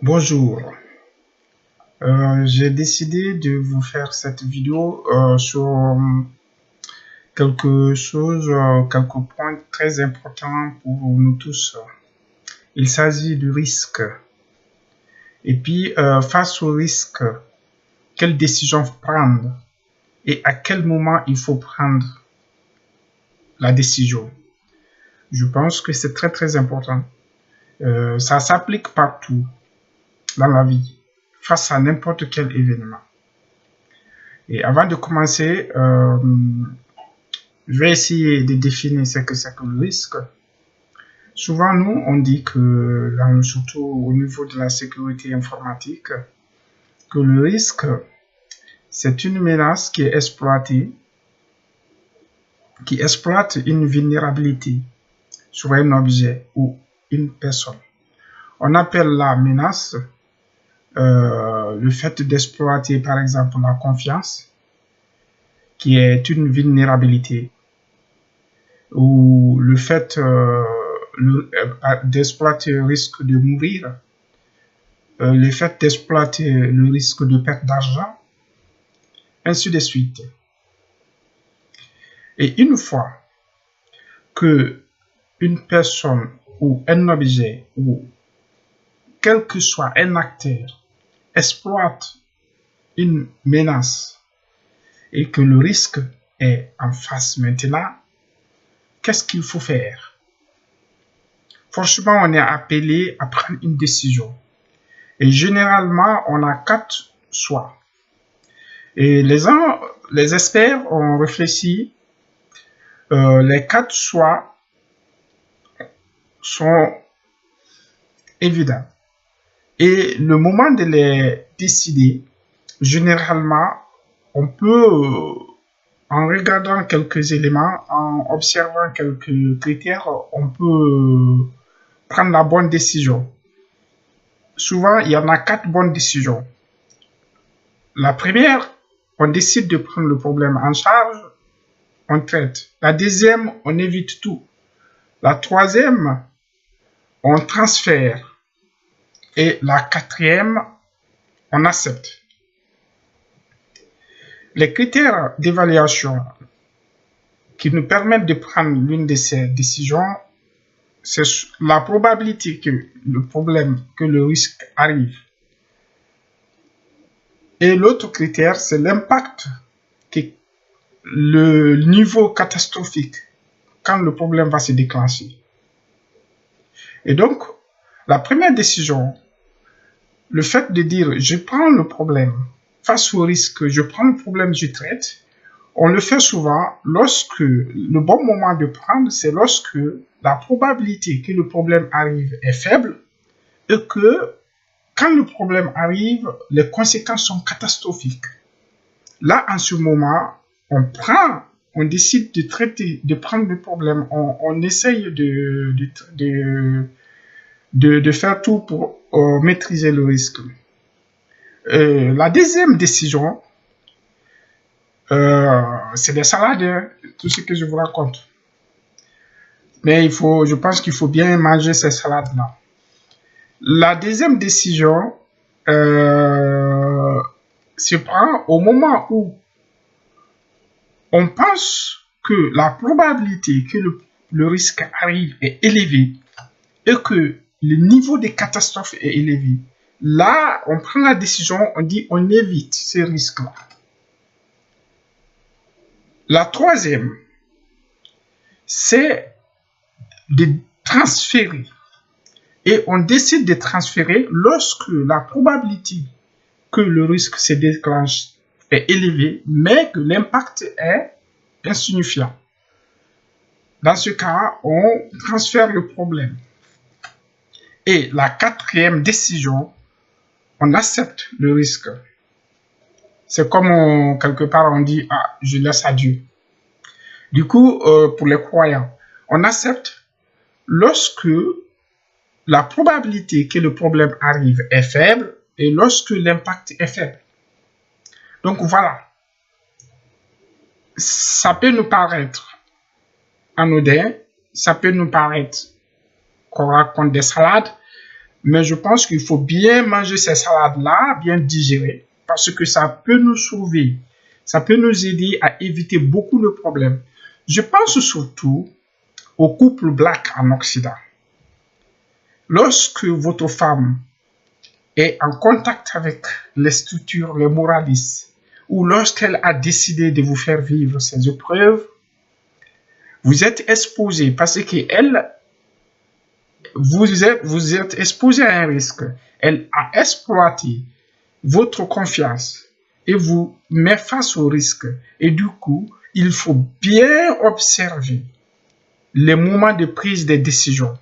Bonjour, j'ai décidé de vous faire cette vidéo sur quelques points très importants pour nous tous. Il s'agit du risque. Et puis, face au risque, quelle décision prendre et à quel moment il faut prendre la décision. Je pense que c'est très important. Ça s'applique partout dans la vie, face à n'importe quel événement. Et avant de commencer, je vais essayer de définir ce que c'est que le risque. Souvent, nous, on dit que, surtout au niveau de la sécurité informatique, que le risque, c'est une menace qui est exploitée, qui exploite une vulnérabilité sur un objet ou une personne. On appelle la menace le fait d'exploiter, par exemple, la confiance, qui est une vulnérabilité, ou le fait d'exploiter le risque de mourir, le fait d'exploiter le risque de perte d'argent, ainsi de suite. Et une fois que une personne ou un objet ou quel que soit un acteur exploite une menace et que le risque est en face maintenant, qu'est-ce qu'il faut faire? Forcément, on est appelé à prendre une décision. Et généralement, on a 4 choix. Et les experts ont réfléchi. Les 4 choix sont évidents. Et le moment de les décider, généralement, on peut, en regardant quelques éléments, en observant quelques critères, on peut prendre la bonne décision. Souvent, il y en a 4 bonnes décisions. La première, on décide de prendre le problème en charge, on traite. La deuxième, on évite tout. La troisième, on transfère. Et la quatrième, on accepte. Les critères d'évaluation qui nous permettent de prendre l'une de ces décisions, c'est la probabilité que le problème, que le risque arrive. Et l'autre critère, c'est l'impact, le niveau catastrophique quand le problème va se déclencher. Et donc, la première décision, le fait de dire je prends le problème face au risque, je prends le problème, je traite, on le fait souvent lorsque le bon moment de prendre, c'est lorsque la probabilité que le problème arrive est faible et que quand le problème arrive, les conséquences sont catastrophiques. Là, en ce moment, on décide de traiter, de prendre le problème, on essaye de faire tout pour maîtriser le risque. La deuxième décision, c'est des salades, hein, tout ce que je vous raconte. Mais je pense qu'il faut bien manger ces salades-là. La deuxième décision se prend au moment où on pense que la probabilité que le risque arrive est élevée et que le niveau de catastrophe est élevé. Là, on prend la décision, on dit on évite ces risques-là. La troisième, c'est de transférer. Et on décide de transférer lorsque la probabilité que le risque se déclenche est élevée, mais que l'impact est insignifiant. Dans ce cas, on transfère le problème. Et la quatrième décision, on accepte le risque. C'est comme quelque part on dit, ah, je laisse à Dieu. Du coup, pour les croyants, on accepte lorsque la probabilité que le problème arrive est faible et lorsque l'impact est faible. Donc voilà, ça peut nous paraître anodin, ça peut nous paraître qu'on raconte des salades, Mais je pense qu'il faut bien manger ces salades-là, bien digérer, parce que ça peut nous sauver. Ça peut nous aider à éviter beaucoup de problèmes. Je pense surtout aux couples blacks en Occident. Lorsque votre femme est en contact avec les structures, les moralistes, ou lorsqu'elle a décidé de vous faire vivre ces épreuves, vous êtes exposé parce qu'elle, vous êtes exposé à un risque. Elle a exploité votre confiance et vous met face au risque. Et du coup, il faut bien observer les moments de prise des décisions.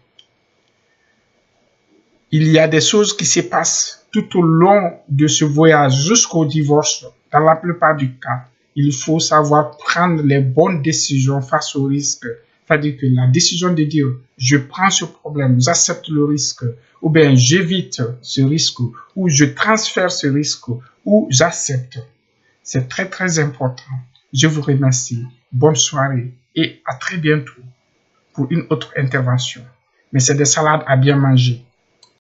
Il y a des choses qui se passent tout au long de ce voyage jusqu'au divorce. Dans la plupart du cas, il faut savoir prendre les bonnes décisions face au risque. C'est-à-dire que la décision de dire je prends ce problème, j'accepte le risque, ou bien j'évite ce risque, ou je transfère ce risque, ou j'accepte. C'est très très important. Je vous remercie. Bonne soirée et à très bientôt pour une autre intervention. Mais c'est des salades à bien manger.